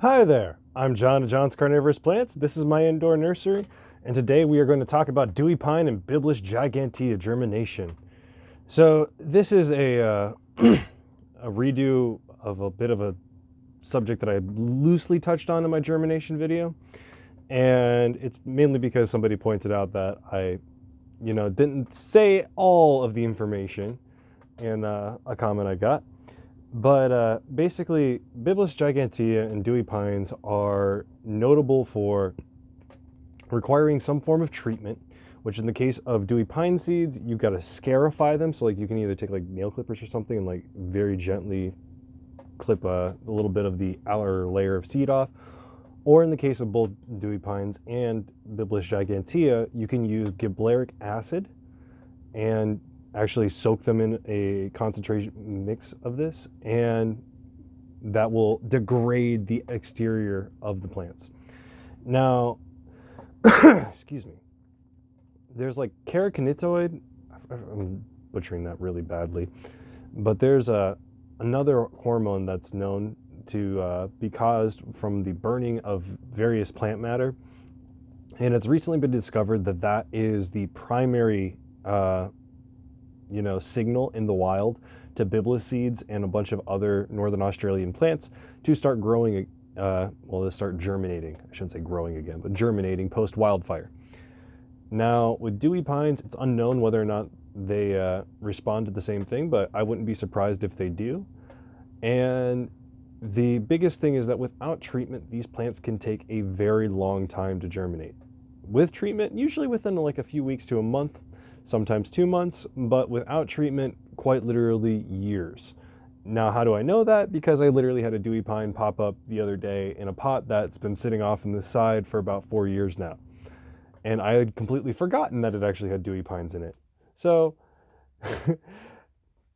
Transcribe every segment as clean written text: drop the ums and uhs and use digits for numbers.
Hi there, I'm John of John's Carnivorous Plants. This is my indoor nursery, and today we are going to talk about Dewy Pine and Byblis Gigantea germination. So this is a redo of a bit of a subject that I loosely touched on in my germination video, and it's mainly because somebody pointed out that I, didn't say all of the information in a comment I got. But basically, Byblis gigantea and dewy pines are notable for requiring some form of treatment, which in the case of dewy pine seeds, you've got to scarify them. So like you can either take like nail clippers or something and like very gently clip a little bit of the outer layer of seed off. Or in the case of both dewy pines and Byblis gigantea, you can use gibberellic acid and actually soak them in a concentration mix of this, and that will degrade the exterior of the plants. Now, excuse me, there's like carotenoid, I'm butchering that really badly, but there's another hormone that's known to be caused from the burning of various plant matter, and it's recently been discovered that that is the primary signal in the wild to Byblis seeds and a bunch of other Northern Australian plants to start growing, to start germinating. I shouldn't say growing again, but germinating post-wildfire. Now, with dewy pines, it's unknown whether or not they respond to the same thing, but I wouldn't be surprised if they do. And the biggest thing is that without treatment, these plants can take a very long time to germinate. With treatment, usually within like a few weeks to a month, sometimes 2 months, but without treatment, quite literally years. Now, how do I know that? Because I literally had a dewy pine pop up the other day in a pot that's been sitting off in the side for about 4 years now. And I had completely forgotten that it actually had dewy pines in it. So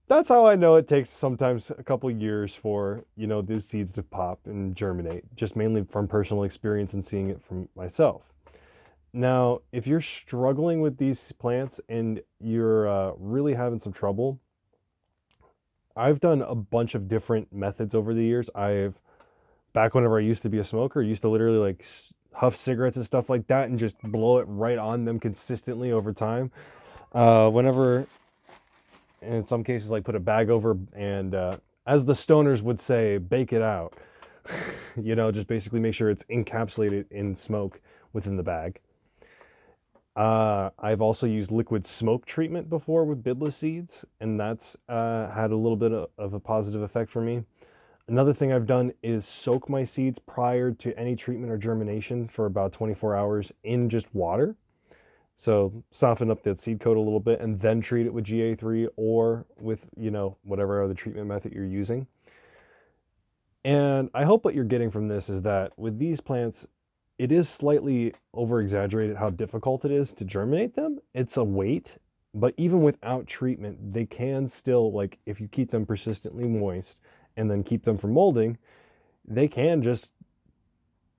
that's how I know it takes sometimes a couple years for, these seeds to pop and germinate, just mainly from personal experience and seeing it from myself. Now, if you're struggling with these plants and you're really having some trouble, I've done a bunch of different methods over the years. Back whenever I used to be a smoker, I used to literally like huff cigarettes and stuff like that and just blow it right on them consistently over time. Whenever, in some cases, like put a bag over and, as the stoners would say, bake it out. Just basically make sure it's encapsulated in smoke within the bag. I've also used liquid smoke treatment before with Byblis seeds, and that's had a little bit of a positive effect for me. Another thing I've done is soak my seeds prior to any treatment or germination for about 24 hours in just water. So soften up that seed coat a little bit and then treat it with GA3 or with, whatever other treatment method you're using. And I hope what you're getting from this is that with these plants, it is slightly over-exaggerated how difficult it is to germinate them. It's a wait, but even without treatment, they can still, like, if you keep them persistently moist and then keep them from molding, they can just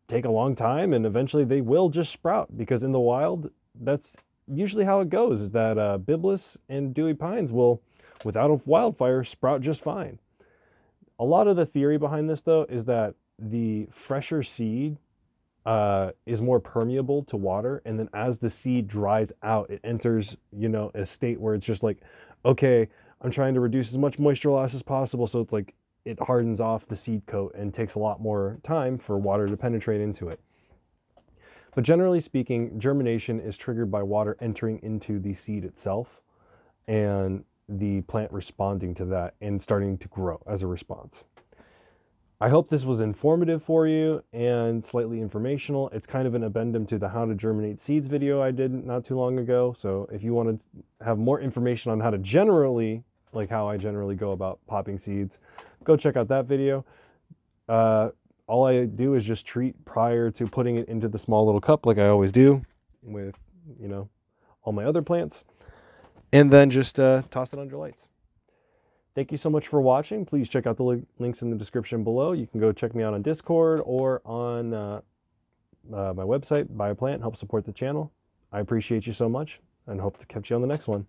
take a long time and eventually they will just sprout, because in the wild, that's usually how it goes, is that Byblis and dewy pines will, without a wildfire, sprout just fine. A lot of the theory behind this, though, is that the fresher seed is more permeable to water, and then as the seed dries out, it enters, a state where it's just like, okay, I'm trying to reduce as much moisture loss as possible, so it's like it hardens off the seed coat and takes a lot more time for water to penetrate into it. But generally speaking, germination is triggered by water entering into the seed itself and the plant responding to that and starting to grow as a response. I hope this was informative for you and slightly informational. It's kind of an addendum to the How to Germinate Seeds video I did not too long ago. So if you want to have more information on how to generally, like how I generally go about popping seeds, go check out that video. All I do is just treat prior to putting it into the small little cup like I always do with, all my other plants. And then just toss it under lights. Thank you so much for watching. Please check out the links in the description below. You can go check me out on Discord or on my website, Buy a Plant, help support the channel. I appreciate you so much and hope to catch you on the next one.